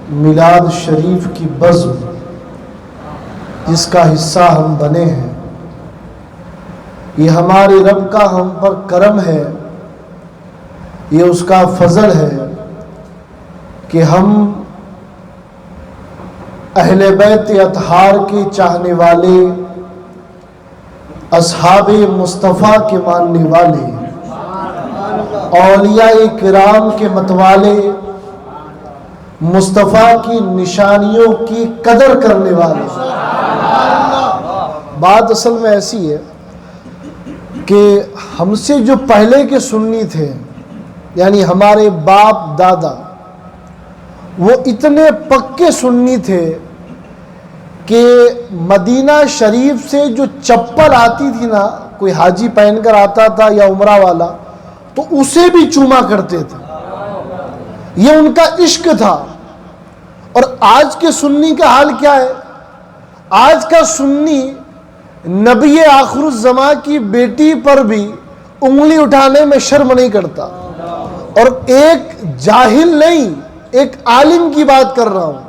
میلاد شریف کی بزم جس کا حصہ ہم بنے ہیں، یہ ہمارے رب کا ہم پر کرم ہے، یہ اس کا فضل ہے کہ ہم اہل بیت اطہار کے چاہنے والے، اصحاب مصطفیٰ کے ماننے والے، اولیاء کرام کے متوالے، مصطفیٰ کی نشانیوں کی قدر کرنے والے۔ بات اصل میں ایسی ہے کہ ہم سے جو پہلے کے سنی تھے، یعنی ہمارے باپ دادا، وہ اتنے پکے سنی تھے کہ مدینہ شریف سے جو چپل آتی تھی نا، کوئی حاجی پہن کر آتا تھا یا عمرہ والا، تو اسے بھی چوما کرتے تھے۔ یہ ان کا عشق تھا۔ اور آج کے سنی کا حال کیا ہے؟ آج کا سنی نبی آخر الزمان کی بیٹی پر بھی انگلی اٹھانے میں شرم نہیں کرتا۔ اور ایک جاہل نہیں، ایک عالم کی بات کر رہا ہوں۔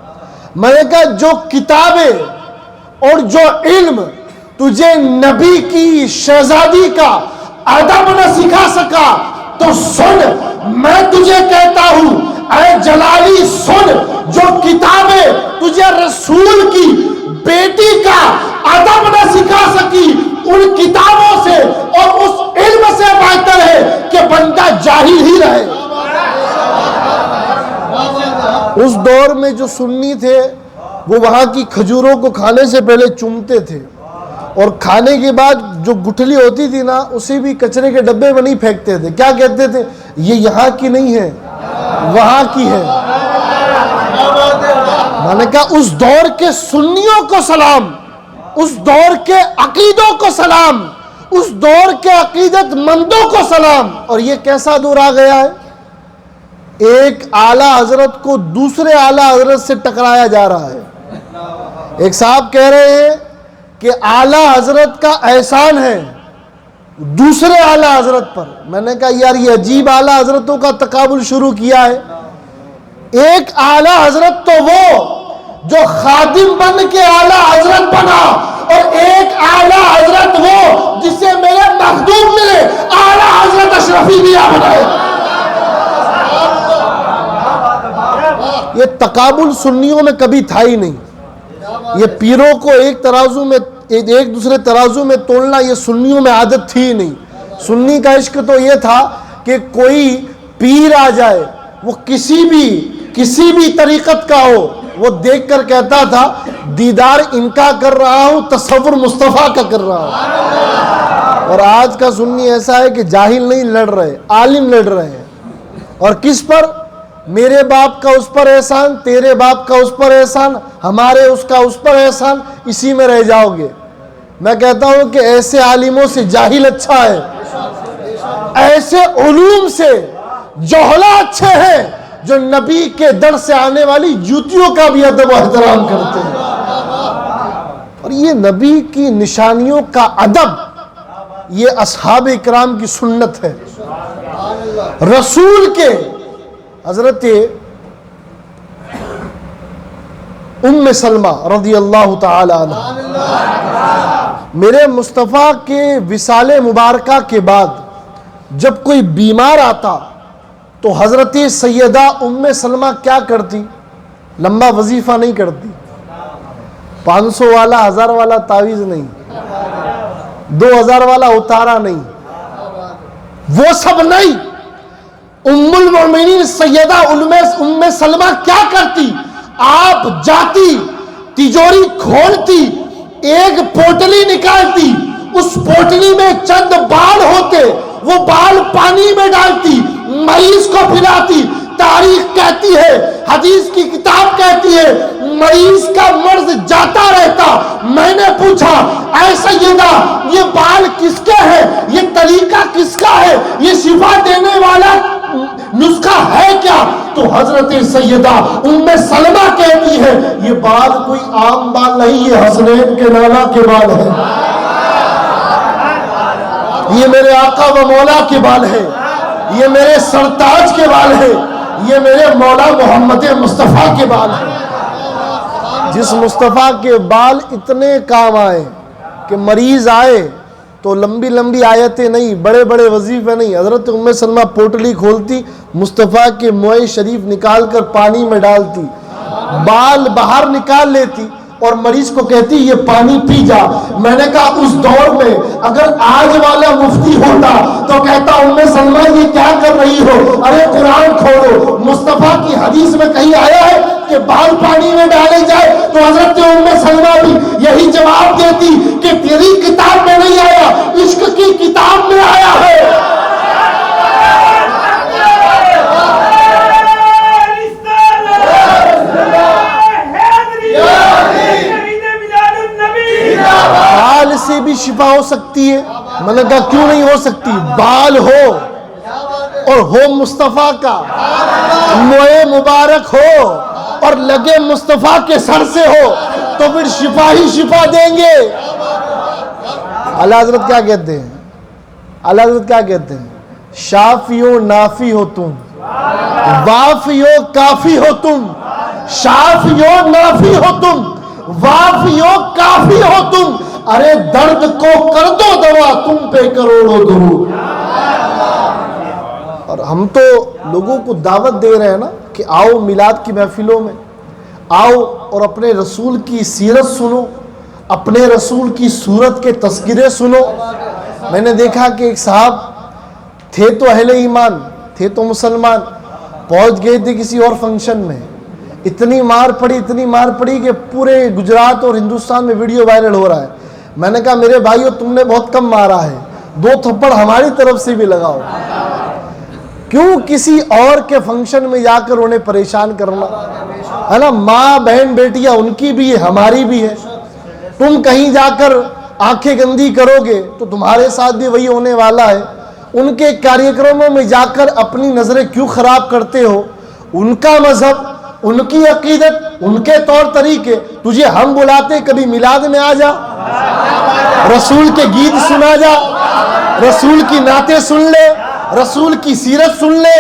میں نے کہا جو کتابیں اور جو علم تجھے نبی کی شہزادی کا ادب نہ سکھا سکا تو سن، میں تجھے کہتا ہوں اے جلالی سن، جو کتابیں تجھے رسول کی بیٹی کا ادب نہ سکھا سکی، ان کتابوں سے اور اس علم سے بہتر ہے کہ بندہ جاہل ہی رہے۔ اس دور میں جو سنی تھے وہ وہاں کی کھجوروں کو کھانے سے پہلے چومتے تھے، اور کھانے کے بعد جو گٹھلی ہوتی تھی نا، اسے بھی کچرے کے ڈبے میں نہیں پھینکتے تھے۔ کیا کہتے تھے؟ یہ یہاں کی نہیں ہے، وہاں کی ہے۔ میں نے کہا اس دور کے سنیوں کو سلام، اس دور کے عقیدوں کو سلام، اس دور کے عقیدت مندوں کو سلام۔ اور یہ کیسا دور آ گیا ہے؟ ایک اعلیٰ حضرت کو دوسرے اعلیٰ حضرت سے ٹکرایا جا رہا ہے۔ ایک صاحب کہہ رہے ہیں کہ اعلیٰ حضرت کا احسان ہے دوسرے اعلیٰ حضرت پر۔ میں نے کہا یار یہ عجیب اعلیٰ حضرتوں کا تقابل شروع کیا ہے۔ ایک اعلیٰ حضرت تو وہ جو خادم بن کے اعلیٰ حضرت بنا، اور ایک اعلیٰ حضرت وہ جسے میرے مخدوم ملے اعلیٰ حضرت اشرفی دیا بنائے۔ یہ تقابل سنیوں میں کبھی تھا ہی نہیں۔ یہ پیروں کو ایک دوسرے ترازو میں تولنا یہ سنیوں میں عادت تھی ہی نہیں۔ سنی کا عشق تو یہ تھا کہ کوئی پیر آ جائے، وہ کسی بھی طریقت کا ہو، وہ دیکھ کر کہتا تھا دیدار ان کا کر رہا ہوں، تصور مصطفیٰ کا کر رہا ہوں۔ اور آج کا سنی ایسا ہے کہ جاہل نہیں لڑ رہے، عالم لڑ رہے ہیں۔ اور کس پر؟ میرے باپ کا اس پر احسان، تیرے باپ کا اس پر احسان، ہمارے اس کا اس پر احسان، اسی میں رہ جاؤ گے۔ میں کہتا ہوں کہ ایسے عالموں سے جاہل اچھا ہے، ایسے علوم سے جوہلا اچھے ہیں جو نبی کے در سے آنے والی جوتیوں کا بھی ادب و احترام کرتے ہیں۔ اور یہ نبی کی نشانیوں کا ادب، یہ اصحاب اکرام کی سنت ہے۔ رسول کے حضرت ام سلمہ رضی اللہ تعالی عنہ، میرے مصطفیٰ کے وصال مبارکہ کے بعد جب کوئی بیمار آتا تو حضرت سیدہ ام سلمہ کیا کرتی؟ لمبا وظیفہ نہیں کرتی، 500 والا 1000 والا تعویذ نہیں، 2000 والا اتارا نہیں، وہ سب نہیں۔ ام المؤمنین سیدہ ام سلمہ کیا کرتی؟ آپ جاتی، تجوری کھولتی، ایک پوٹلی نکالتی، اس پوٹلی میں چند بال ہوتے، وہ بال پانی میں ڈالتی، مریض کو پلاتی۔ تاریخ کہتی ہے، حدیث کی کتاب کہتی ہے، مریض کا مرض جاتا رہتا۔ میں نے پوچھا اے سیدہ یہ بال کس کے ہے؟ یہ طریقہ کس کا ہے؟ یہ شفا دینے والا نسخہ ہے کیا؟ تو حضرت سیدہ ام سلمہ کہتی ہے یہ بال کوئی عام بال نہیں، یہ حسنین کے نانا کے بال ہے، یہ میرے آقا و مولا کے بال ہے، یہ میرے سرتاج کے بال ہے، یہ میرے مولا محمد مصطفیٰ کے بال ہیں، جس مصطفیٰ کے بال اتنے کام آئے کہ مریض آئے تو لمبی لمبی آیتیں نہیں، بڑے بڑے وظیفے نہیں، حضرت ام سلمہ پوٹلی کھولتی، مصطفیٰ کے موئے شریف نکال کر پانی میں ڈالتی، بال باہر نکال لیتی اور مریض کو کہتی یہ پانی پی جا۔ میں نے کہا اس دور میں اگر آج والا مفتی ہوتا تو کہتا ام سلمہ یہ کیا کر رہی ہو، ارے قرآن کھولو، مصطفیٰ کی حدیث میں کہیں آیا ہے کہ بال پانی میں ڈالے جائے؟ تو حضرت ام سلمہ بھی یہی جواب دیتی کہ تیری کتاب میں نہیں آیا، عشق کی کتاب میں آیا ہے۔ بال سے بھی شفا ہو سکتی ہے؟ میں نے کہا کیوں نہیں ہو سکتی؟ بال ہو اور ہو مصطفیٰ کا، موئے مبارک ہو اور لگے مصطفیٰ کے سر سے ہو تو پھر شفا ہی شفا دیں گے۔ اعلیٰ حضرت کیا کہتے ہیں؟ اعلیٰ حضرت کیا کہتے ہیں؟ شافی و نافی ہو تم، وافی و کافی ہو تم، شافی و نافی ہو تم، وافی و کافی ہو تم، ارے درد کو کر دو دوا، تم پہ کروڑوں درود۔ اور ہم تو لوگوں کو دعوت دے رہے ہیں نا کہ آؤ میلاد کی محفلوں میں آؤ اور اپنے رسول کی سیرت سنو، اپنے رسول کی صورت کے تذکرے سنو۔ میں نے دیکھا کہ ایک صاحب تھے تو اہل ایمان، تھے تو مسلمان، پہنچ گئے تھے کسی اور فنکشن میں، اتنی مار پڑی کہ پورے گجرات اور ہندوستان میں ویڈیو وائرل ہو رہا ہے۔ میں نے کہا میرے بھائیو تم نے بہت کم مارا ہے، 2 تھپڑ ہماری طرف سے بھی لگاؤ، کیوں کسی اور کے فنکشن میں جا کر انہیں پریشان کرنا ہے نا؟ ماں بہن بیٹیاں ان کی بھی ہے، ہماری بھی ہے۔ تم کہیں جا کر آنکھیں گندی کرو گے تو تمہارے ساتھ بھی وہی ہونے والا ہے۔ ان کے کاریہ میں جا کر اپنی نظریں کیوں خراب کرتے ہو؟ ان کا مذہب، ان کی عقیدت، ان کے طور طریقے، تجھے ہم بلاتے کبھی میلاد میں آ جا، رسول کے گیت سنا جا، رسول کی نعتیں سن لے، رسول کی سیرت سن لے۔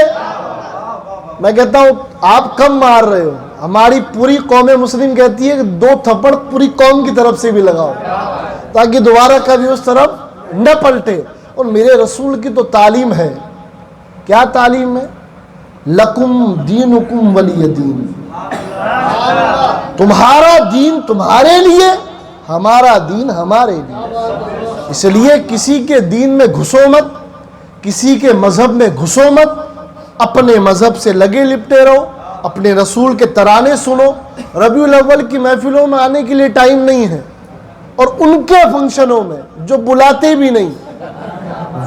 میں کہتا ہوں آپ کم مار رہے ہو، ہماری پوری قوم مسلم کہتی ہے کہ 2 تھپڑ پوری قوم کی طرف سے بھی لگاؤ تاکہ دوبارہ کبھی اس طرف نہ پلٹے۔ اور میرے رسول کی تو تعلیم ہے، کیا تعلیم ہے؟ لکم دینکم ولی دین، تمہارا دین تمہارے لیے، ہمارا دین ہمارے لیے۔ اس لیے کسی کے دین میں گھسو مت، کسی کے مذہب میں گھسو مت، اپنے مذہب سے لگے لپٹے رہو، اپنے رسول کے ترانے سنو۔ ربیع الاول کی محفلوں میں آنے کے لیے ٹائم نہیں ہے، اور ان کے فنکشنوں میں جو بلاتے بھی نہیں،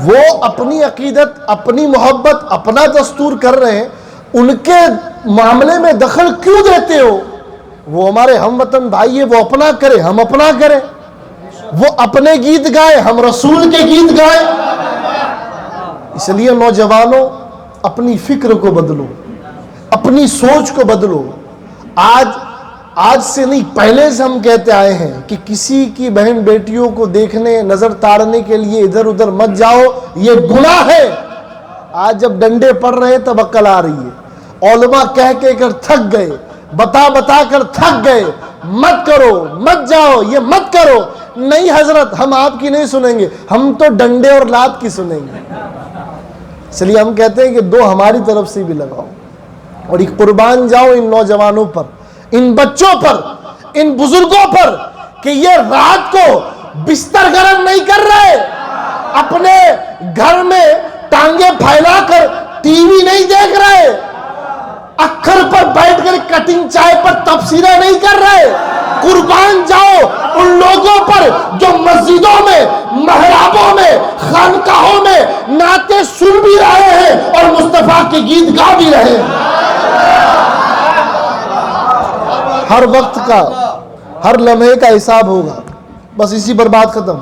وہ اپنی عقیدت، اپنی محبت، اپنا دستور کر رہے ہیں، ان کے معاملے میں دخل کیوں دیتے ہو؟ وہ ہمارے ہم وطن بھائی ہے، وہ اپنا کرے، ہم اپنا کریں، وہ اپنے گیت گائے، ہم رسول کے گیت گائے۔ اس لیے نوجوانوں اپنی فکر کو بدلو، اپنی سوچ کو بدلو۔ آج سے نہیں، پہلے سے ہم کہتے آئے ہیں کہ کسی کی بہن بیٹیوں کو دیکھنے، نظر تارنے کے لیے ادھر ادھر مت جاؤ، یہ گناہ ہے۔ آج جب ڈنڈے پڑ رہے ہیں تب عقل آ رہی ہے۔ علماء کہہ کر تھک گئے، بتا کر تھک گئے، مت کرو، مت جاؤ، یہ مت کرو۔ نہیں حضرت ہم آپ کی نہیں سنیں گے، ہم تو ڈنڈے اور لات کی سنیں گے۔ اس لیے ہم کہتے ہیں کہ 2 ہماری طرف سے بھی لگاؤ، اور ایک قربان جاؤ ان نوجوانوں پر، ان بچوں پر، ان بزرگوں پر کہ یہ رات کو بستر گرم نہیں کر رہے، اپنے گھر میں ٹانگیں پھیلا کر ٹی وی نہیں دیکھ رہے، اکھر پر بیٹھ کر کٹنگ چائے پر تبصرہ نہیں کر رہے۔ قربان جاؤ ان لوگوں پر جو مسجدوں میں، محرابوں میں، خانقاہوں میں نعتیں سن بھی رہے ہیں اور مصطفیٰ کے گیت گا بھی رہے ہیں۔ ہر وقت کا، ہر لمحے کا حساب ہوگا، بس اسی پر بات ختم۔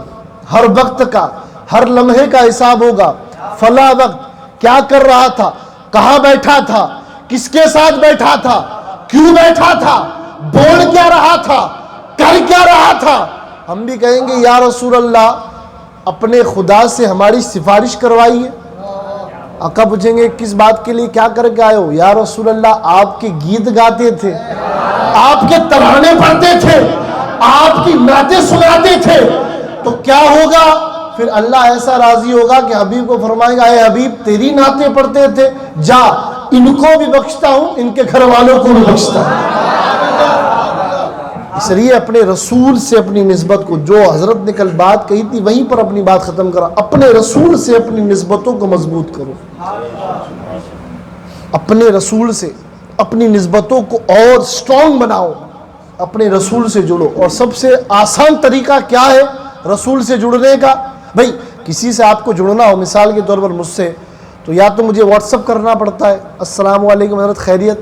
ہر وقت کا، ہر لمحے کا حساب ہوگا۔ فلاں وقت کیا کر رہا تھا، کہاں بیٹھا تھا، کس کے ساتھ بیٹھا تھا، کیوں بیٹھا تھا، بول کیا رہا تھا، کر کیا رہا تھا۔ ہم بھی کہیں گے یا رسول اللہ اپنے خدا سے ہماری سفارش کروائیے، آقا پوچھیں گے کس بات کے لیے کیا کر کے آئے ہو؟ یا رسول اللہ آپ کے گیت گاتے تھے، آپ کے ترانے پڑھتے تھے، آپ کی نعتیں سناتے تھے، تو کیا ہوگا؟ پھر اللہ ایسا راضی ہوگا کہ حبیب کو فرمائے گا اے حبیب تیری نعتیں پڑھتے تھے، جا ان کو بھی بخشتا ہوں، ان کے گھر والوں کو بھی بخشتا ہوں۔ اس لیے اپنے رسول سے اپنی نسبت کو، جو حضرت نے کل بات کہی تھی وہیں پر اپنی بات ختم کرا، اپنے رسول سے اپنی نسبتوں کو مضبوط کرو، اپنے رسول سے اپنی نسبتوں کو اور سٹرونگ بناؤ، اپنے رسول سے جڑو۔ اور سب سے آسان طریقہ کیا ہے رسول سے جڑنے کا؟ بھائی کسی سے آپ کو جڑنا ہو، مثال کے طور پر مجھ سے، تو یا تو مجھے واٹس اپ کرنا پڑتا ہے، السلام علیکم حضرت خیریت،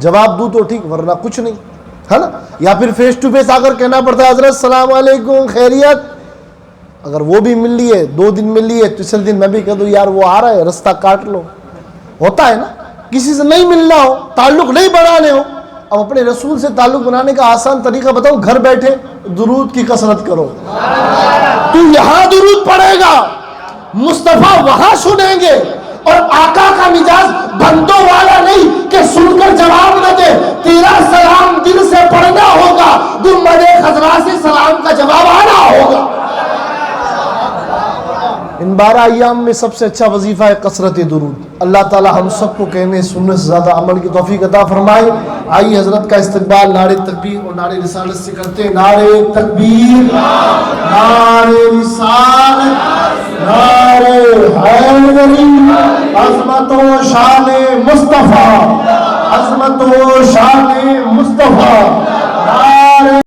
جواب دوں تو ٹھیک، ورنہ کچھ نہیں، ہے نا؟ یا پھر فیس ٹو فیس آ کر کہنا پڑتا ہے حضرت السلام علیکم خیریت۔ اگر وہ بھی مل لی ہے، 2 دن مل لی ہے، تیسرے دن میں بھی کہہ دوں یار وہ آ رہا ہے رستہ کاٹ لو، ہوتا ہے نا؟ کسی سے نہیں ملنا ہو، تعلق نہیں بڑھانے ہو، اب اپنے رسول سے تعلق بنانے کا آسان طریقہ بتاؤ، گھر بیٹھے درود کی کثرت کرو۔ تو یہاں درود پڑھے گا، مصطفیٰ وہاں سنیں گے، اور آقا کا مزاج بندوں والا نہیں کہ سن کر جواب نہ دے، تیرا سلام دل سے پڑھنا ہوگا، گنبد خضرا سے سلام کا جواب آنا ہوگا۔ ان 12 ایام میں سب سے اچھا وظیفہ ہے کثرت درود۔ اللہ تعالی ہم سب کو کہنے سننے سے زیادہ عمل کی توفیق عطا فرمائے۔ آئیے حضرت کا استقبال نعرہ تکبیر اور نعرہ رسالت سے کرتے ہیں۔ نعرہ تکبیر، نعرہ رسالت، نعرہ حیدری، عظمت و شان مصطفیٰ، عظمت و شان مصطفیٰ، نعرہ